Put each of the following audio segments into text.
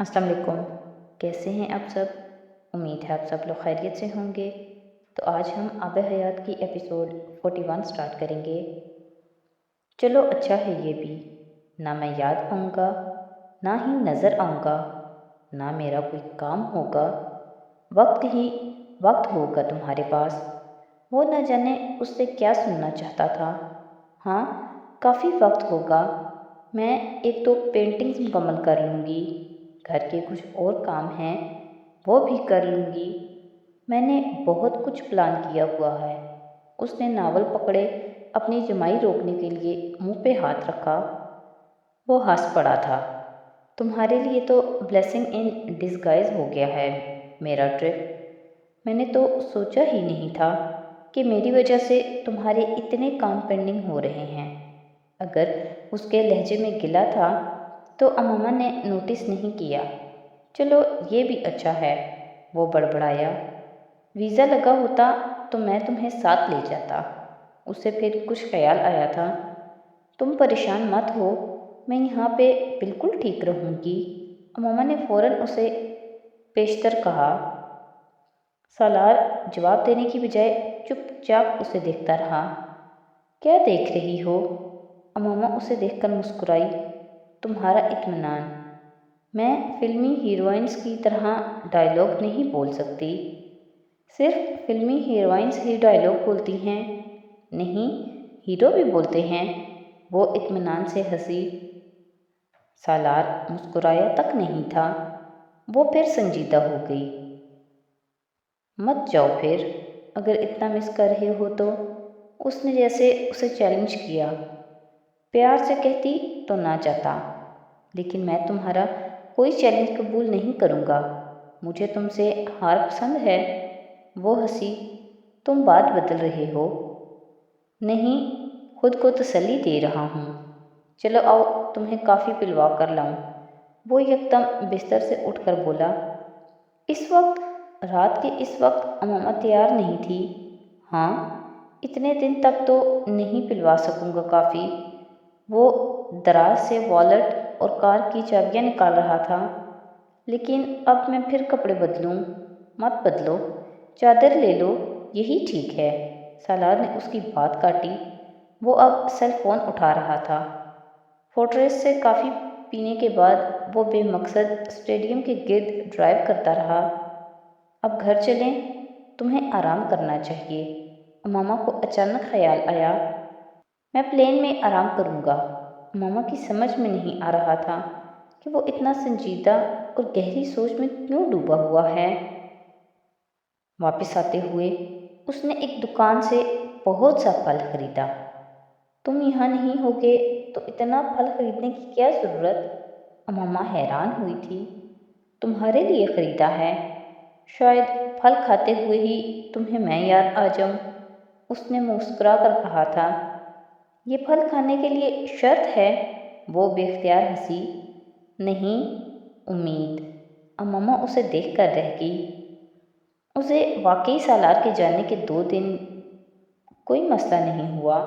السلام علیکم، کیسے ہیں آپ سب؟ امید ہے آپ سب لوگ خیریت سے ہوں گے۔ تو آج ہم آب حیات کی ایپیسوڈ 41 سٹارٹ کریں گے۔ چلو اچھا ہے یہ بھی، نہ میں یاد آؤں گا، نہ ہی نظر آؤں گا، نہ میرا کوئی کام ہوگا، وقت ہی وقت ہوگا تمہارے پاس۔ وہ نہ جانے اس سے کیا سننا چاہتا تھا۔ ہاں، کافی وقت ہوگا، میں ایک تو پینٹنگز مکمل کر لوں گی، گھر کے کچھ اور کام ہیں وہ بھی کر لوں گی، میں نے بہت کچھ پلان کیا ہوا ہے۔ اس نے ناول پکڑے اپنی جمائی روکنے کے لیے منہ پہ ہاتھ رکھا۔ وہ ہنس پڑا تھا۔ تمہارے لیے تو بلیسنگ ان ڈسگائز ہو گیا ہے میرا ٹرپ۔ میں نے تو سوچا ہی نہیں تھا کہ میری وجہ سے تمہارے اتنے کام پینڈنگ ہو رہے ہیں۔ اگر اس کے لہجے میں گلا تھا تو امامہ نے نوٹس نہیں کیا۔ چلو یہ بھی اچھا ہے، وہ بڑبڑایا۔ ویزا لگا ہوتا تو میں تمہیں ساتھ لے جاتا۔ اسے پھر کچھ خیال آیا تھا۔ تم پریشان مت ہو، میں یہاں پہ بالکل ٹھیک رہوں گی۔ امامہ نے فوراً اسے پیشتر کہا۔ سالار جواب دینے کی بجائے چپ چاپ اسے دیکھتا رہا۔ کیا دیکھ رہی ہو؟ امامہ اسے دیکھ کر مسکرائی۔ تمہارا اطمینان۔ میں فلمی ہیروئنز کی طرح ڈائیلاگ نہیں بول سکتی۔ صرف فلمی ہیروئنز ہی ڈائیلاگ بولتی ہیں؟ نہیں، ہیرو بھی بولتے ہیں۔ وہ اطمینان سے ہنسی۔ سالار مسکرایا تک نہیں تھا، وہ پھر سنجیدہ ہو گئی۔ مت جاؤ پھر، اگر اتنا مس کر رہے ہو تو۔ اس نے جیسے اسے چیلنج کیا۔ پیار سے کہتی تو نہ جاتا، لیکن میں تمہارا کوئی چیلنج قبول نہیں کروں گا۔ مجھے تم سے ہار پسند ہے۔ وہ ہنسی۔ تم بات بدل رہے ہو۔ نہیں، خود کو تسلی دے رہا ہوں۔ چلو آؤ تمہیں کافی پلوا کر لاؤں۔ وہ یکدم بستر سے اٹھ کر بولا۔ اس وقت، رات کے اس وقت امامہ تیار نہیں تھی۔ ہاں، اتنے دن تک تو نہیں پلوا سکوں گا کافی۔ وہ دراز سے والیٹ اور کار کی چابیاں نکال رہا تھا۔ لیکن اب میں پھر کپڑے بدلوں؟ مت بدلو، چادر لے لو، یہی ٹھیک ہے۔ سالار نے اس کی بات کاٹی۔ وہ اب سیل فون اٹھا رہا تھا۔ فورٹریس سے کافی پینے کے بعد وہ بے مقصد اسٹیڈیم کے گرد ڈرائیو کرتا رہا۔ اب گھر چلیں، تمہیں آرام کرنا چاہیے۔ امامہ کو اچانک خیال آیا۔ میں پلین میں آرام کروں گا۔ امامہ کی سمجھ میں نہیں آ رہا تھا کہ وہ اتنا سنجیدہ اور گہری سوچ میں کیوں ڈوبا ہوا ہے۔ واپس آتے ہوئے اس نے ایک دکان سے بہت سا پھل خریدا۔ تم یہاں نہیں ہوگے تو اتنا پھل خریدنے کی کیا ضرورت؟ امامہ حیران ہوئی تھی۔ تمہارے لیے خریدا ہے، شاید پھل کھاتے ہوئے ہی تمہیں میں یاد آ جاؤں۔ اس نے مسکرا کر کہا تھا۔ یہ پھل کھانے کے لیے شرط ہے؟ وہ بے اختیار ہنسی۔ نہیں، امید۔ امامہ اسے دیکھ کر رہ گئی۔ اسے واقعی سالار کے جانے کے 2 دن کوئی مسئلہ نہیں ہوا۔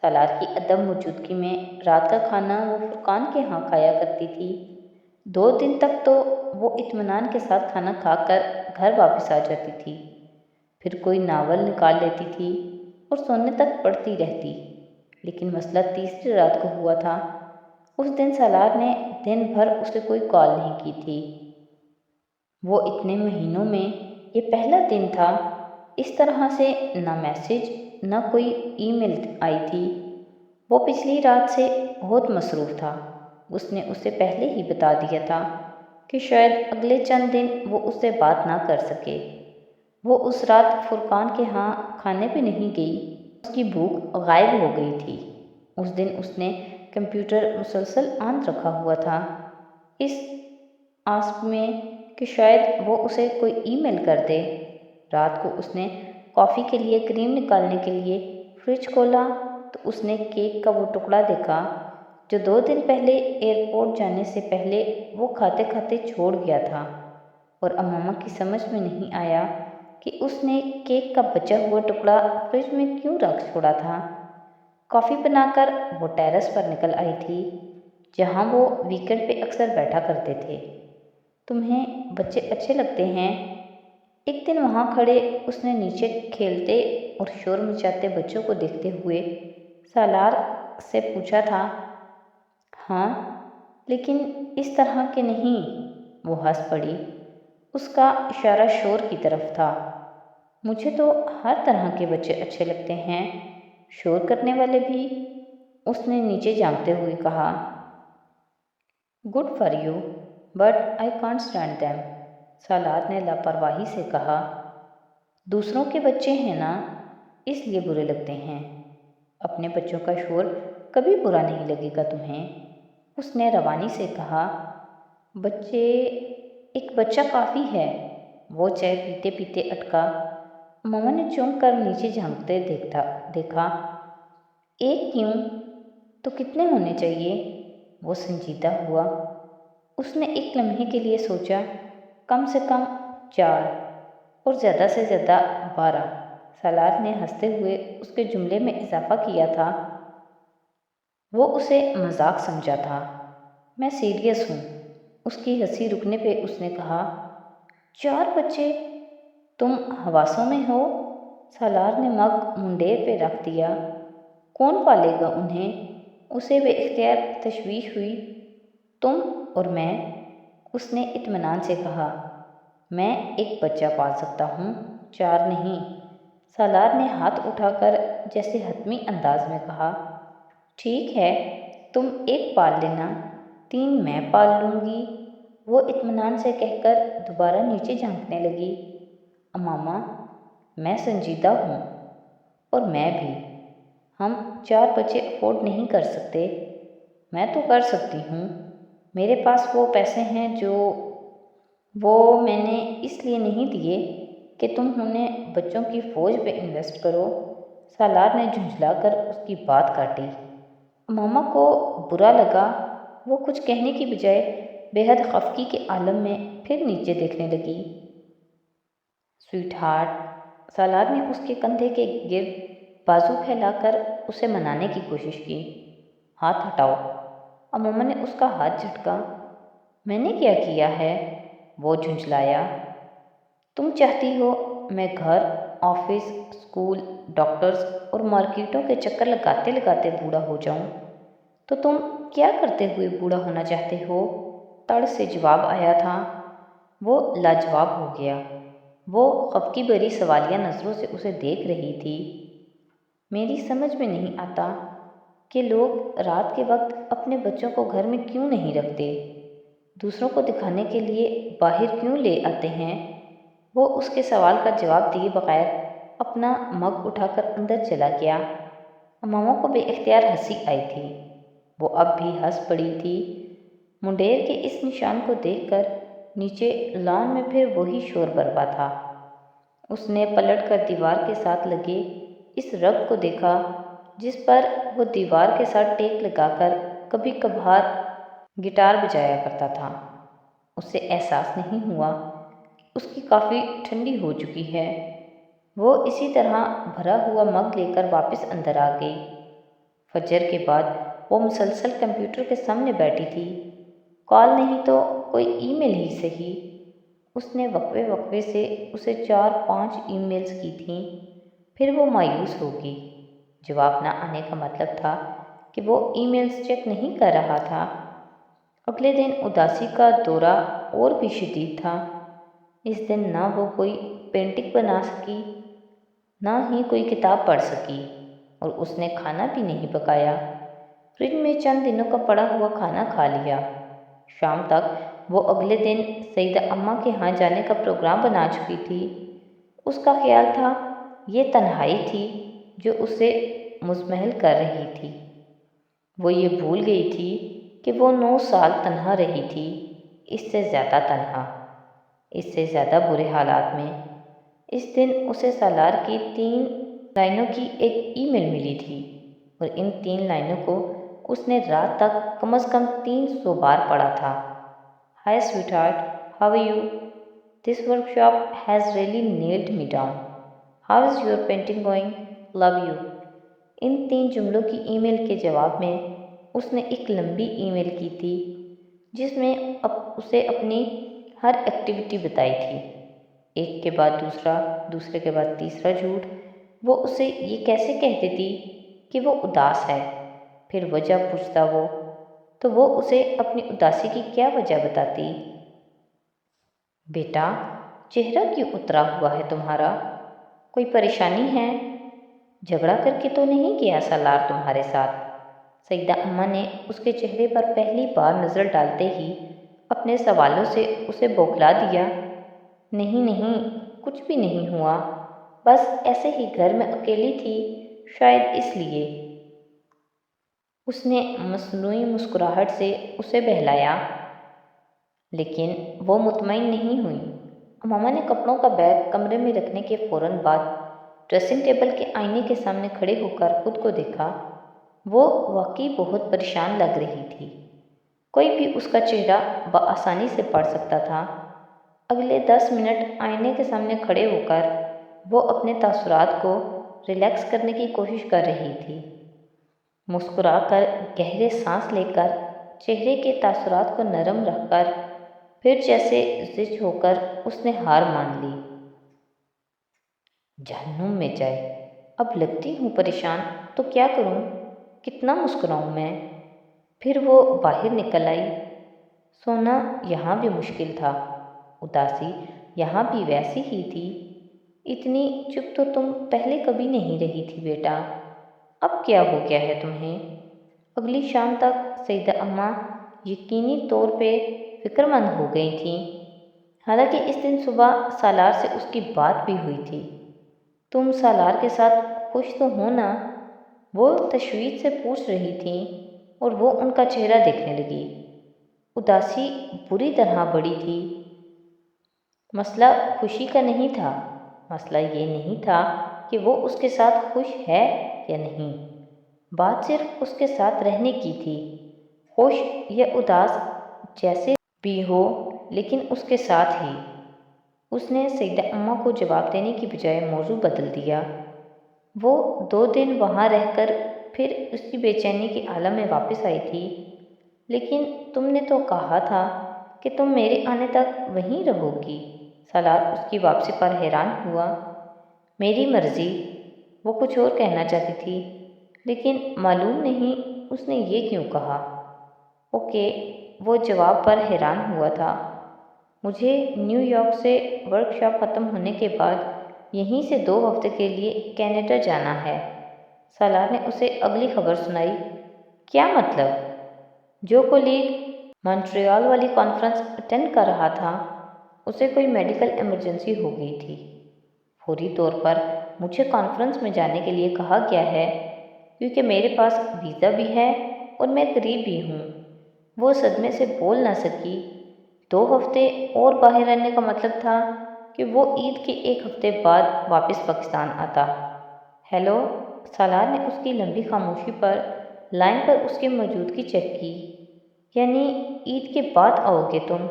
سالار کی عدم موجودگی میں رات کا کھانا وہ فرقان کے ہاں کھایا کرتی تھی۔ 2 دن تک تو وہ اطمینان کے ساتھ کھانا کھا کر گھر واپس آ جاتی تھی، پھر کوئی ناول نکال لیتی تھی اور سونے تک پڑھتی رہتی۔ لیکن مسئلہ تیسری رات کو ہوا تھا۔ اس دن سالار نے دن بھر اسے کوئی کال نہیں کی تھی۔ وہ اتنے مہینوں میں یہ پہلا دن تھا۔ اس طرح سے نہ میسج نہ کوئی ای میل آئی تھی۔ وہ پچھلی رات سے بہت مصروف تھا۔ اس نے اسے پہلے ہی بتا دیا تھا کہ شاید اگلے چند دن وہ اس سے بات نہ کر سکے۔ وہ اس رات فرقان کے ہاں کھانے پہ نہیں گئی، اس کی بھوک غائب ہو گئی تھی۔ اس دن اس نے کمپیوٹر مسلسل آن رکھا ہوا تھا، اس آس میں کہ شاید وہ اسے کوئی ای میل کر دے۔ رات کو اس نے کافی کے لیے کریم نکالنے کے لیے فریج کھولا تو اس نے کیک کا وہ ٹکڑا دیکھا جو 2 دن پہلے ایئرپورٹ جانے سے پہلے وہ کھاتے کھاتے چھوڑ گیا تھا، اور امامہ کی سمجھ میں نہیں آیا کہ اس نے کیک کا بچا ہوا ٹکڑا فریج میں کیوں رکھ چھوڑا تھا۔ کافی بنا کر وہ ٹیرس پر نکل آئی تھی، جہاں وہ ویکنڈ پہ اکثر بیٹھا کرتے تھے۔ تمہیں بچے اچھے لگتے ہیں؟ ایک دن وہاں کھڑے اس نے نیچے کھیلتے اور شور مچاتے بچوں کو دیکھتے ہوئے سالار سے پوچھا تھا۔ ہاں، لیکن اس طرح کے نہیں، وہ ہنس پڑی۔ اس کا اشارہ شور کی طرف تھا۔ مجھے تو ہر طرح کے بچے اچھے لگتے ہیں، شور کرنے والے بھی، اس نے نیچے جھانکتے ہوئے کہا۔ Good for you, but I can't stand them, Salar نے لاپرواہی سے کہا۔ دوسروں کے بچے ہیں نا، اس لیے برے لگتے ہیں۔ اپنے بچوں کا شور کبھی برا نہیں لگے گا تمہیں، اس نے روانی سے کہا۔ ایک بچہ کافی ہے، وہ چائے پیتے پیتے اٹکا۔ ماما نے چونک کر نیچے جھانکتے دیکھا۔ ایک کیوں؟ تو کتنے ہونے چاہیے؟ وہ سنجیدہ ہوا۔ اس نے ایک لمحے کے لیے سوچا، کم سے کم 4 اور زیادہ سے زیادہ 12۔ سالار نے ہنستے ہوئے اس کے جملے میں اضافہ کیا تھا۔ وہ اسے مذاق سمجھا تھا۔ میں سیریس ہوں، اس کی ہنسی رکنے پہ اس نے کہا۔ 4 بچے؟ تم حواسوں میں ہو؟ سالار نے مگ منڈیر پہ رکھ دیا۔ کون پالے گا انہیں؟ اسے بے اختیار تشویش ہوئی۔ تم اور میں، اس نے اطمینان سے کہا۔ میں ایک بچہ پال سکتا ہوں، 4 نہیں، سالار نے ہاتھ اٹھا کر جیسے حتمی انداز میں کہا۔ ٹھیک ہے، تم 1 پال لینا، 3 میں پال لوں گی، وہ اطمینان سے کہہ کر دوبارہ نیچے جھانکنے لگی۔ ماما، میں سنجیدہ ہوں، اور میں بھی۔ ہم 4 بچے افورڈ نہیں کر سکتے۔ میں تو کر سکتی ہوں، میرے پاس وہ پیسے ہیں وہ میں نے اس لیے نہیں دیے کہ تم انہیں بچوں کی فوج پہ انویسٹ کرو، سالار نے جھنجھلا کر اس کی بات کاٹی۔ ماما کو برا لگا، وہ کچھ کہنے کی بجائے بے حد خفگی کے عالم میں پھر نیچے دیکھنے لگی۔ سویٹ ہارٹ، سالار نے اس کے کندھے کے گرد بازو پھیلا کر اسے منانے کی کوشش کی۔ ہاتھ ہٹاؤ، اماما نے اس کا ہاتھ جھٹکا۔ میں نے کیا کیا ہے؟ وہ جھنجھلایا۔ تم چاہتی ہو میں گھر، آفس، اسکول، ڈاکٹرز اور مارکیٹوں کے چکر لگاتے لگاتے بوڑھا ہو جاؤں، تو تم کیا کرتے ہوئے بوڑھا ہونا چاہتے ہو؟ تڑ سے جواب آیا تھا۔ وہ لاجواب ہو گیا۔ وہ خفگی بھری سوالیہ نظروں سے اسے دیکھ رہی تھی۔ میری سمجھ میں نہیں آتا کہ لوگ رات کے وقت اپنے بچوں کو گھر میں کیوں نہیں رکھتے، دوسروں کو دکھانے کے لیے باہر کیوں لے آتے ہیں؟ وہ اس کے سوال کا جواب دیے بغیر اپنا مگ اٹھا کر اندر چلا گیا۔ ماما کو بے اختیار ہنسی آئی تھی۔ وہ اب بھی ہنس پڑی تھی۔ منڈیر کے اس نشان کو دیکھ کر نیچے لان میں پھر وہی شور برپا تھا۔ اس نے پلٹ کر دیوار کے ساتھ لگے اس رگ کو دیکھا جس پر وہ دیوار کے ساتھ ٹیک لگا کر کبھی کبھار گٹار بجایا کرتا تھا۔ اسے احساس نہیں ہوا کہ اس کی کافی ٹھنڈی ہو چکی ہے۔ وہ اسی طرح بھرا ہوا مگ لے کر واپس اندر آ گئی۔ فجر کے بعد وہ مسلسل کمپیوٹر کے سامنے بیٹھی تھی۔ کال نہیں تو کوئی ای میل ہی صحیح۔ اس نے وقفے وقفے سے اسے 4-5 ای میلز کی تھیں، پھر وہ مایوس ہو گئی۔ جواب نہ آنے کا مطلب تھا کہ وہ ای میلز چیک نہیں کر رہا تھا۔ اگلے دن اداسی کا دورہ اور بھی شدید تھا۔ اس دن نہ وہ کوئی پینٹنگ بنا سکی، نہ ہی کوئی کتاب پڑھ سکی، اور اس نے کھانا بھی نہیں پکایا۔ فریج میں چند دنوں کا پڑا ہوا کھانا کھا لیا۔ شام تک وہ اگلے دن سیدہ اماں کے ہاں جانے کا پروگرام بنا چکی تھی۔ اس کا خیال تھا یہ تنہائی تھی جو اسے مزمحل کر رہی تھی۔ وہ یہ بھول گئی تھی کہ وہ 9 سال تنہا رہی تھی، اس سے زیادہ تنہا، اس سے زیادہ برے حالات میں۔ اس دن اسے سالار کی 3 لائنوں کی ایک ای میل ملی تھی، اور ان 3 لائنوں کو اس نے رات تک کم از کم 300 بار پڑھا تھا۔ Hi sweetheart, how are you? This workshop has really nailed me down. How is your painting going? Love you. ان 3 جملوں کی ای میل کے جواب میں اس نے ایک لمبی ای میل کی تھی جس میں اسے اپنی ہر ایکٹیویٹی بتائی تھی، ایک کے بعد دوسرا، دوسرے کے بعد تیسرا جھوٹ۔ وہ اسے یہ کیسے کہہ دیتی کہ وہ اداس ہے؟ پھر وجہ پوچھتا وہ تو وہ اسے اپنی اداسی کی کیا وجہ بتاتی؟ بیٹا، چہرہ کیوں اترا ہوا ہے تمہارا؟ کوئی پریشانی ہے؟ جھگڑا کر کے تو نہیں گیا سالار تمہارے ساتھ؟ سیدہ اماں نے اس کے چہرے پر پہلی بار نظر ڈالتے ہی اپنے سوالوں سے اسے بوکھلا دیا۔ نہیں نہیں، کچھ بھی نہیں ہوا، بس ایسے ہی گھر میں اکیلی تھی، شاید اس لیے۔ اس نے مصنوعی مسکراہٹ سے اسے بہلایا، لیکن وہ مطمئن نہیں ہوئی۔ امامہ نے کپڑوں کا بیگ کمرے میں رکھنے کے فوراً بعد ڈریسنگ ٹیبل کے آئینے کے سامنے کھڑے ہو کر خود کو دیکھا۔ وہ واقعی بہت پریشان لگ رہی تھی، کوئی بھی اس کا چہرہ بآسانی سے پڑھ سکتا تھا۔ اگلے 10 منٹ آئینے کے سامنے کھڑے ہو کر وہ اپنے تاثرات کو ریلیکس کرنے کی کوشش کر رہی تھی، مسکرا کر، گہرے سانس لے کر، چہرے کے تاثرات کو نرم رکھ کر، پھر جیسے زچ ہو کر اس نے ہار مان لی۔ جہنم میں جائے، اب لگتی ہوں پریشان تو کیا کروں، کتنا مسکراؤں میں؟ پھر وہ باہر نکل آئی۔ سونا یہاں بھی مشکل تھا، اداسی یہاں بھی ویسی ہی تھی۔ اتنی چپ تو تم پہلے کبھی نہیں رہی تھی بیٹا، اب کیا ہو گیا ہے تمہیں؟ اگلی شام تک سیدہ اماں یقینی طور پہ فکر مند ہو گئی تھیں، حالانکہ اس دن صبح سالار سے اس کی بات بھی ہوئی تھی۔ تم سالار کے ساتھ خوش تو ہو نا؟ وہ تشویش سے پوچھ رہی تھیں اور وہ ان کا چہرہ دیکھنے لگی۔ اداسی بری طرح بڑی تھی۔ مسئلہ خوشی کا نہیں تھا، مسئلہ یہ نہیں تھا کہ وہ اس کے ساتھ خوش ہے یا نہیں، بات صرف اس کے ساتھ رہنے کی تھی، خوش یا اداس جیسے بھی ہو، لیکن اس کے ساتھ ہی۔ اس نے سیدہ اماں کو جواب دینے کی بجائے موضوع بدل دیا۔ وہ 2 دن وہاں رہ کر پھر اسی بے چینی کے عالم میں واپس آئی تھی۔ لیکن تم نے تو کہا تھا کہ تم میرے آنے تک وہیں رہو گی۔ سالار اس کی واپسی پر حیران ہوا۔ میری مرضی، وہ کچھ اور کہنا چاہتی تھی، لیکن معلوم نہیں اس نے یہ کیوں کہا۔ اوکے، وہ جواب پر حیران ہوا تھا۔ مجھے نیو یارک سے ورکشاپ ختم ہونے کے بعد یہیں سے 2 ہفتے کے لیے کینیڈا جانا ہے۔ سالار نے اسے اگلی خبر سنائی۔ کیا مطلب؟ جو کولیگ مونٹریال والی کانفرنس اٹینڈ کر رہا تھا، اسے کوئی میڈیکل ایمرجنسی ہو گئی تھی۔ فوری طور پر مجھے کانفرنس میں جانے کے لیے کہا گیا ہے، کیونکہ میرے پاس ویزا بھی ہے اور میں قریب بھی ہوں۔ وہ صدمے سے بول نہ سکی۔ 2 ہفتے اور باہر رہنے کا مطلب تھا کہ وہ عید کے 1 ہفتے بعد واپس پاکستان آتا۔ ہیلو، سالار نے اس کی لمبی خاموشی پر لائن پر اس کی موجودگی چیک کی۔ یعنی عید کے بعد آؤ گے تم؟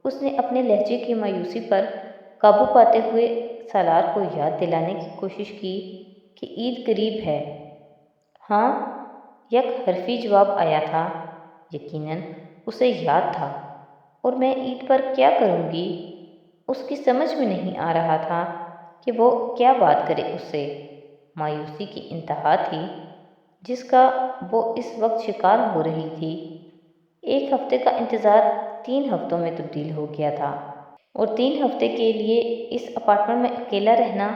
اس نے اپنے لہجے کی مایوسی پر قابو پاتے ہوئے سالار کو یاد دلانے کی کوشش کی کہ عید قریب ہے۔ ہاں، یک حرفی جواب آیا تھا۔ یقیناً اسے یاد تھا، اور میں عید پر کیا کروں گی؟ اس کی سمجھ میں نہیں آ رہا تھا کہ وہ کیا بات کرے اس سے۔ مایوسی کی انتہا تھی جس کا وہ اس وقت شکار ہو رہی تھی۔ 1 ہفتے کا انتظار 3 ہفتوں میں تبدیل ہو گیا تھا، اور 3 ہفتے کے لیے اس اپارٹمنٹ میں اکیلا رہنا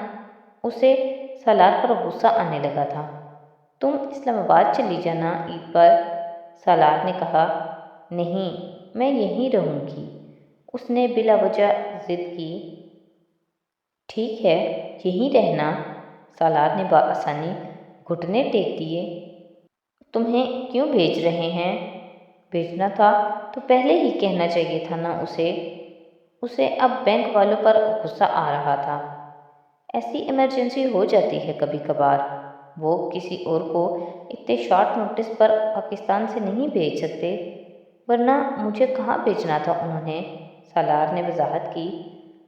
اسے سالار پر غصہ آنے لگا تھا۔ تم اسلام آباد چلی جانا عید پر، سالار نے کہا۔ نہیں، میں یہیں رہوں گی، اس نے بلا وجہ ضد کی۔ ٹھیک ہے، یہیں رہنا، سالار نے بآسانی گھٹنے ٹیک دیے۔ تمہیں کیوں بھیج رہے ہیں؟ بھیجنا تھا تو پہلے ہی کہنا چاہیے تھا نا اسے اب بینک والوں پر غصہ آ رہا تھا۔ ایسی ایمرجنسی ہو جاتی ہے کبھی کبھار، وہ کسی اور کو اتنے شارٹ نوٹس پر پاکستان سے نہیں بھیج سکتے، ورنہ مجھے کہاں بھیجنا تھا انہوں نے، سالار نے وضاحت کی۔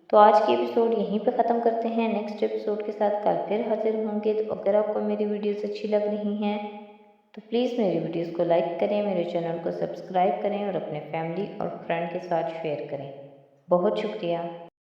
تو آج کی ایپیسوڈ یہیں پہ ختم کرتے ہیں۔ نیکسٹ ایپیسوڈ کے ساتھ کل پھر حاضر ہوں گے۔ تو اگر آپ کو میری ویڈیوز اچھی لگ رہی ہیں تو پلیز میری ویڈیوز کو لائک کریں، میرے چینل کو سبسکرائب کریں اور اپنے فیملی اور فرینڈ کے ساتھ شیئر کریں۔ بہت شکریہ۔